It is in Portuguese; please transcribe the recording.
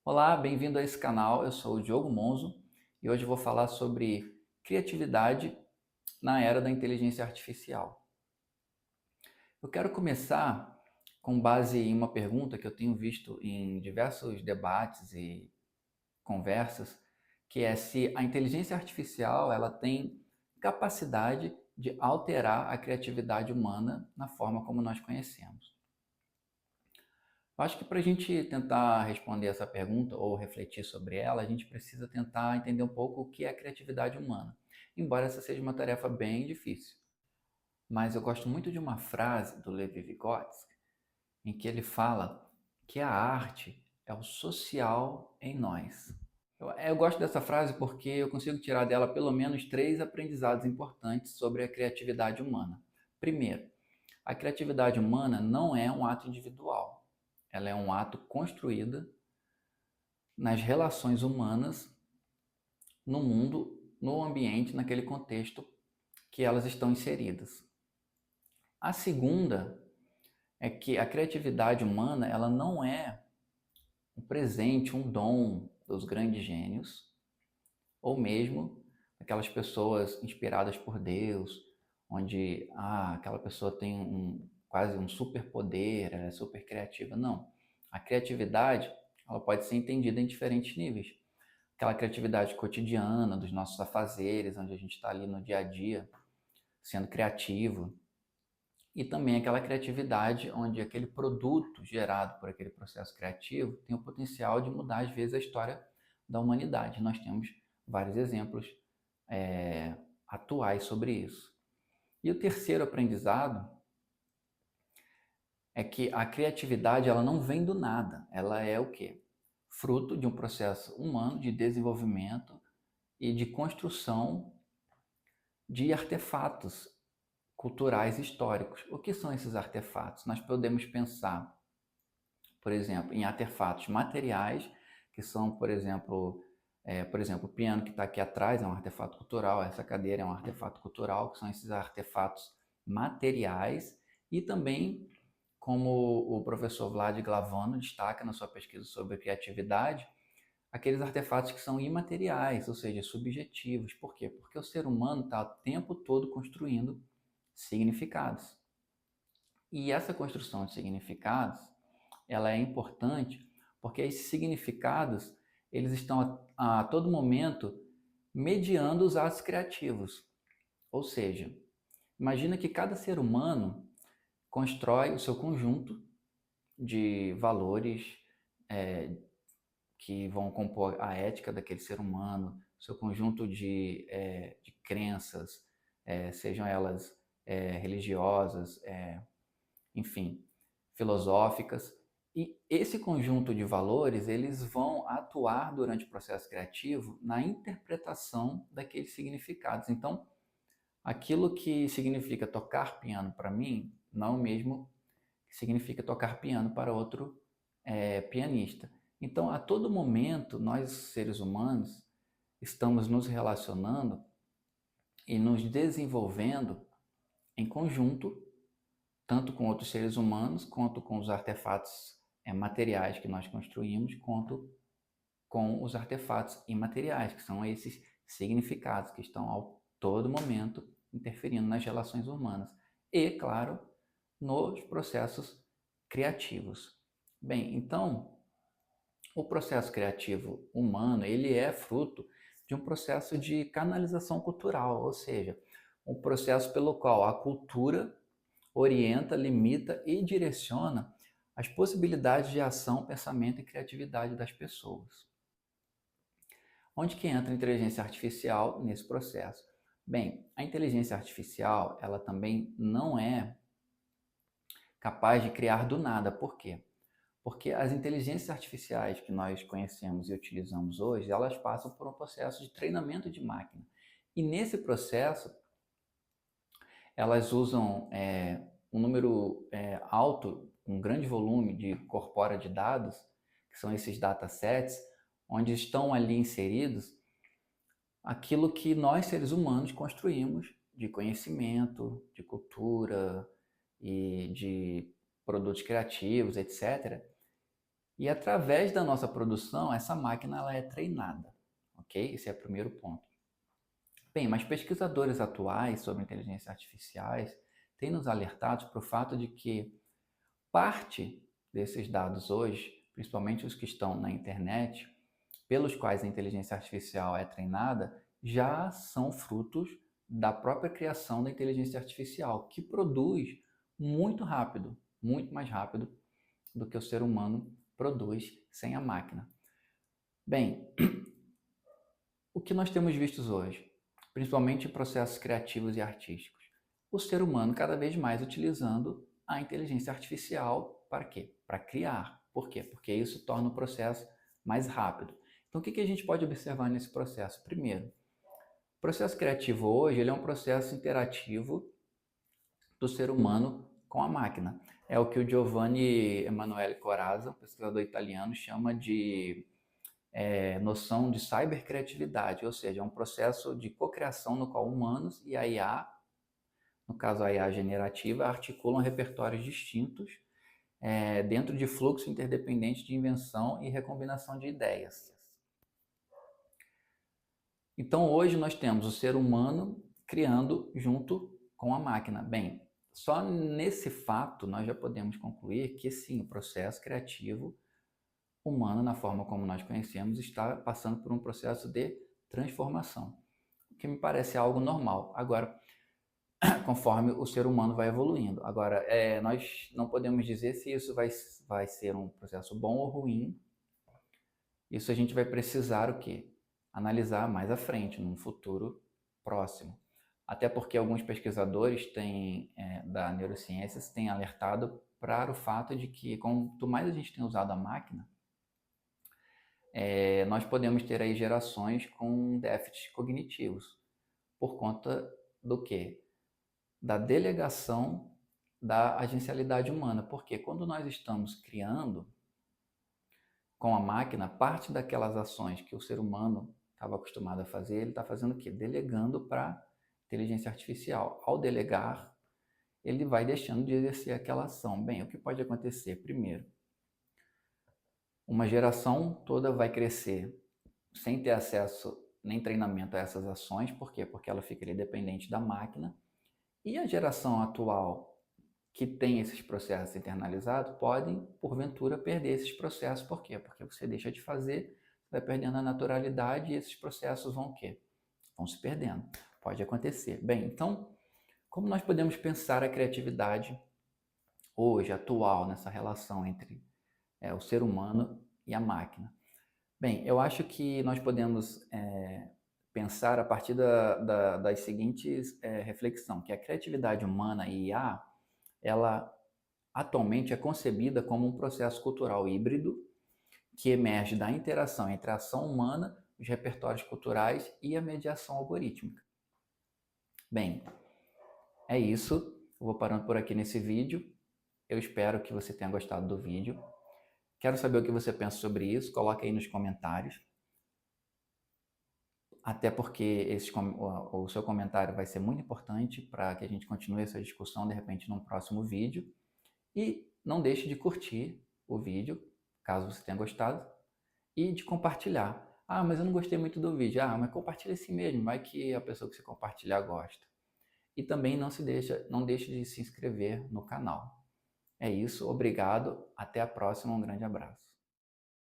Olá, bem-vindo a esse canal. Eu sou o Diogo Monzo e hoje eu vou falar sobre criatividade na era da inteligência artificial. Eu quero começar com base em uma pergunta que eu tenho visto em diversos debates e conversas, que é se a inteligência artificial ela tem capacidade de alterar a criatividade humana na forma como nós conhecemos. Eu acho que para a gente tentar responder essa pergunta ou refletir sobre ela, a gente precisa tentar entender um pouco o que é a criatividade humana, embora essa seja uma tarefa bem difícil. Mas eu gosto muito de uma frase do Levi Vygotsky, em que ele fala que a arte é o social em nós. Eu gosto dessa frase porque eu consigo tirar dela pelo menos três aprendizados importantes sobre a criatividade humana. Primeiro, a criatividade humana não é um ato individual. Ela é um ato construído nas relações humanas, no mundo, no ambiente, naquele contexto que elas estão inseridas. A segunda é que a criatividade humana ela não é um presente, um dom dos grandes gênios, ou mesmo aquelas pessoas inspiradas por Deus, onde aquela pessoa tem quase um superpoder, ela é super criativa. Não. A criatividade ela pode ser entendida em diferentes níveis. Aquela criatividade cotidiana dos nossos afazeres, onde a gente está ali no dia a dia sendo criativo, e também aquela criatividade onde aquele produto gerado por aquele processo criativo tem o potencial de mudar às vezes a história da humanidade. Nós temos vários exemplos atuais sobre isso. E o terceiro aprendizado é que a criatividade ela não vem do nada, ela é o quê? Fruto de um processo humano de desenvolvimento e de construção de artefatos culturais históricos. O que são esses artefatos? Nós podemos pensar, por exemplo, em artefatos materiais, que são, por exemplo, o piano que está aqui atrás é um artefato cultural, essa cadeira é um artefato cultural, que são esses artefatos materiais, e também, como o professor Vlad Glavano destaca na sua pesquisa sobre criatividade, aqueles artefatos que são imateriais, ou seja, subjetivos. Por quê? Porque o ser humano está o tempo todo construindo significados. E essa construção de significados, ela é importante porque esses significados, eles estão a todo momento mediando os atos criativos. Ou seja, imagina que cada ser humano constrói o seu conjunto de valores que vão compor a ética daquele ser humano, seu conjunto de crenças, sejam elas religiosas, enfim, filosóficas. E esse conjunto de valores, eles vão atuar durante o processo criativo na interpretação daqueles significados. Então, aquilo que significa tocar piano para mim, não é o mesmo que significa tocar piano para outro pianista. Então, a todo momento, nós, seres humanos, estamos nos relacionando e nos desenvolvendo em conjunto, tanto com outros seres humanos, quanto com os artefatos materiais que nós construímos, quanto com os artefatos imateriais, que são esses significados que estão ao todo momento interferindo nas relações humanas. E, claro, nos processos criativos. Bem, então, o processo criativo humano, ele é fruto de um processo de canalização cultural, ou seja, um processo pelo qual a cultura orienta, limita e direciona as possibilidades de ação, pensamento e criatividade das pessoas. Onde que entra a inteligência artificial nesse processo? Bem, a inteligência artificial, ela também não é capaz de criar do nada. Por quê? Porque as inteligências artificiais que nós conhecemos e utilizamos hoje, elas passam por um processo de treinamento de máquina. E nesse processo, elas usam um número alto, um grande volume de corpora de dados, que são esses datasets, onde estão ali inseridos aquilo que nós, seres humanos, construímos de conhecimento, de cultura e de produtos criativos, etc. E através da nossa produção, essa máquina ela é treinada, ok? Esse é o primeiro ponto. Bem, mas pesquisadores atuais sobre inteligências artificiais têm nos alertado para o fato de que parte desses dados hoje, principalmente os que estão na internet, pelos quais a inteligência artificial é treinada, já são frutos da própria criação da inteligência artificial, que produz muito rápido, muito mais rápido do que o ser humano produz sem a máquina. Bem, o que nós temos visto hoje, principalmente em processos criativos e artísticos, o ser humano cada vez mais utilizando a inteligência artificial para quê? Para criar. Por quê? Porque isso torna o processo mais rápido. Então, o que a gente pode observar nesse processo? Primeiro, o processo criativo hoje ele é um processo interativo do ser humano com a máquina. É o que o Giovanni Emanuele Corazza, um pesquisador italiano, chama de noção de cybercriatividade, ou seja, é um processo de cocriação no qual humanos e a IA, no caso a IA generativa, articulam repertórios distintos dentro de fluxo interdependente de invenção e recombinação de ideias. Então hoje nós temos o ser humano criando junto com a máquina. Bem, só nesse fato nós já podemos concluir que sim, o processo criativo humano, na forma como nós conhecemos, está passando por um processo de transformação, o que me parece algo normal. Agora, conforme o ser humano vai evoluindo. Agora, nós não podemos dizer se isso vai ser um processo bom ou ruim. Isso a gente vai precisar o quê? Analisar mais à frente, num futuro próximo. Até porque alguns pesquisadores da neurociências têm alertado para o fato de que quanto mais a gente tem usado a máquina, nós podemos ter aí gerações com déficits cognitivos. Por conta do quê? Da delegação da agencialidade humana. Porque quando nós estamos criando com a máquina, parte daquelas ações que o ser humano estava acostumado a fazer, ele está fazendo o quê? Delegando para a inteligência artificial. Ao delegar, ele vai deixando de exercer aquela ação. Bem, o que pode acontecer? Primeiro, uma geração toda vai crescer sem ter acesso nem treinamento a essas ações. Por quê? Porque ela fica ali dependente da máquina. E a geração atual que tem esses processos internalizados podem, porventura, perder esses processos. Por quê? Porque você deixa de fazer, vai perdendo a naturalidade e esses processos vão o quê? Vão se perdendo. Pode acontecer. Bem, então, como nós podemos pensar a criatividade hoje, atual, nessa relação entre o ser humano e a máquina? Bem, eu acho que nós podemos pensar a partir das seguintes reflexões, que a criatividade humana e IA, ela atualmente é concebida como um processo cultural híbrido que emerge da interação entre a ação humana, os repertórios culturais e a mediação algorítmica. Bem, é isso. Eu vou parando por aqui nesse vídeo. Eu espero que você tenha gostado do vídeo. Quero saber o que você pensa sobre isso. Coloque aí nos comentários. Até porque o seu comentário vai ser muito importante para que a gente continue essa discussão, de repente, num próximo vídeo. E não deixe de curtir o vídeo, caso você tenha gostado, e de compartilhar. Ah, mas eu não gostei muito do vídeo. Ah, mas compartilha assim mesmo, vai que a pessoa que você compartilhar gosta. E também não deixe de se inscrever no canal. É isso, obrigado, até a próxima, um grande abraço.